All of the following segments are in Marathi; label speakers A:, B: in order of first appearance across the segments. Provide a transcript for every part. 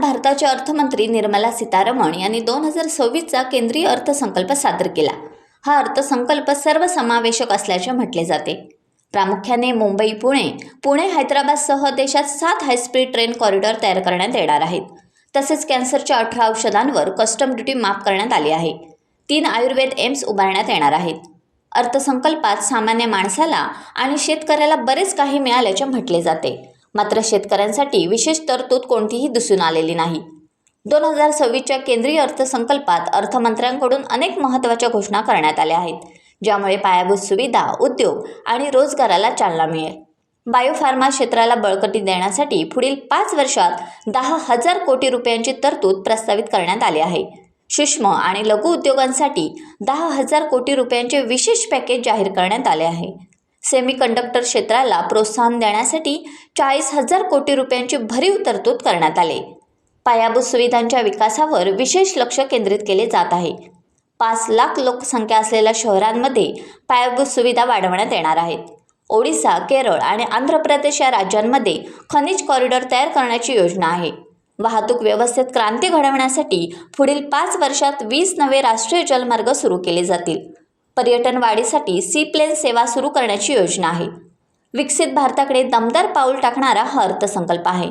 A: भारताच्या अर्थमंत्री निर्मला सीतारमण यांनी 2026चा केंद्रीय अर्थसंकल्प सादर केला। हा अर्थसंकल्प सर्वसमावेशक असल्याचे म्हटले जाते। प्रामुख्याने मुंबई पुणे हैदराबादसह देशात 7 हायस्पीड ट्रेन कॉरिडॉर तयार करण्यात येणार आहेत। तसेच कॅन्सरच्या 18 औषधांवर कस्टम ड्युटी माफ करण्यात आली आहे। 3 आयुर्वेद एम्स उभारण्यात येणार आहेत। अर्थसंकल्पात सामान्य माणसाला आणि शेतकऱ्याला बरेच काही मिळाल्याचे म्हटले जाते। मात्र शेतकऱ्यांसाठी विशेष तरतूद कोणतीही दिसून आलेली नाही। 2026च्या केंद्रीय अर्थसंकल्पात अर्थमंत्र्यांकडून अनेक महत्त्वाच्या घोषणा करण्यात आल्या आहेत, ज्यामुळे पायाभूत सुविधा, उद्योग आणि रोजगाराला चालना मिळेल। बायोफार्मा क्षेत्राला बळकटी देण्यासाठी पुढील 5 वर्षात 10,000 कोटी रुपयांची तरतूद प्रस्तावित करण्यात आली आहे। सूक्ष्म आणि लघु उद्योगांसाठी 10,000 कोटी रुपयांचे विशेष पॅकेज जाहीर करण्यात आले आहे। सेमीकंडक्टर क्षेत्राला प्रोत्साहन देण्यासाठी 40,000 कोटी रुपयांची भरीव तरतूद करण्यात आली। पायाभूत सुविधांच्या विकासावर विशेष लक्ष केंद्रित केले जात आहे। 5 लाख लोकसंख्या असलेल्या शहरांमध्ये पायाभूत सुविधा वाढवण्यात येणार आहेत। ओडिशा, केरळ आणि आंध्र प्रदेश या राज्यांमध्ये खनिज कॉरिडॉर तयार करण्याची योजना आहे। वाहतूक व्यवस्थेत क्रांती घडवण्यासाठी पुढील 5 वर्षात 20 नवे राष्ट्रीय जलमार्ग सुरू केले जातील। पर्यटन वाढीसाठी सी प्लेन सेवा सुरू करण्याची योजना आहे। विकसित भारताकडे दमदार पाऊल टाकणारा हा अर्थसंकल्प आहे।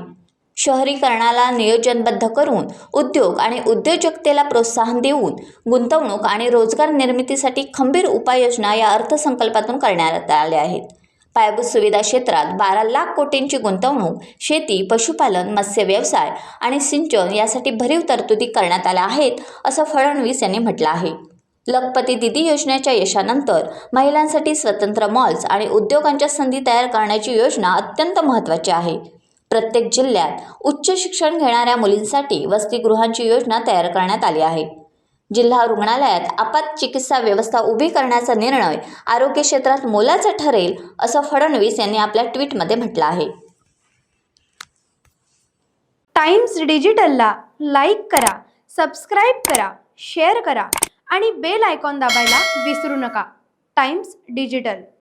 A: शहरीकरणाला नियोजनबद्ध करून उद्योग आणि उद्योजकतेला प्रोत्साहन देऊन गुंतवणूक आणि रोजगार निर्मितीसाठी खंबीर उपाययोजना या अर्थसंकल्पातून करण्यात आल्या आहेत। पायाभूत सुविधा क्षेत्रात 12 लाख कोटींची गुंतवणूक, शेती, पशुपालन, मत्स्य व्यवसाय आणि सिंचन यासाठी भरीव तरतुदी करण्यात आल्या आहेत, असं फडणवीस यांनी म्हटलं आहे। लखपती दीदी योजनेच्या यशानंतर महिलांसाठी स्वतंत्र मॉल्स आणि उद्योगांच्या संधी तयार करण्याची योजना अत्यंत महत्त्वाची आहे। प्रत्येक जिल्ह्यात उच्च शिक्षण घेणाऱ्या मुलींसाठी वसतिगृहांची योजना तयार करण्यात आली आहे। जिल्हा रुग्णालयात आपात चिकित्सा व्यवस्था उभी करण्याचा निर्णय आरोग्य क्षेत्रात मोलाचा ठरेल, असं फडणवीस यांनी आपल्या ट्विटमध्ये म्हटलं आहे।
B: टाइम्स डिजिटलला लाईक करा, सबस्क्राईब करा, शेअर करा आणि बेल आयकॉन दाबायला विसरू नका। Times digital.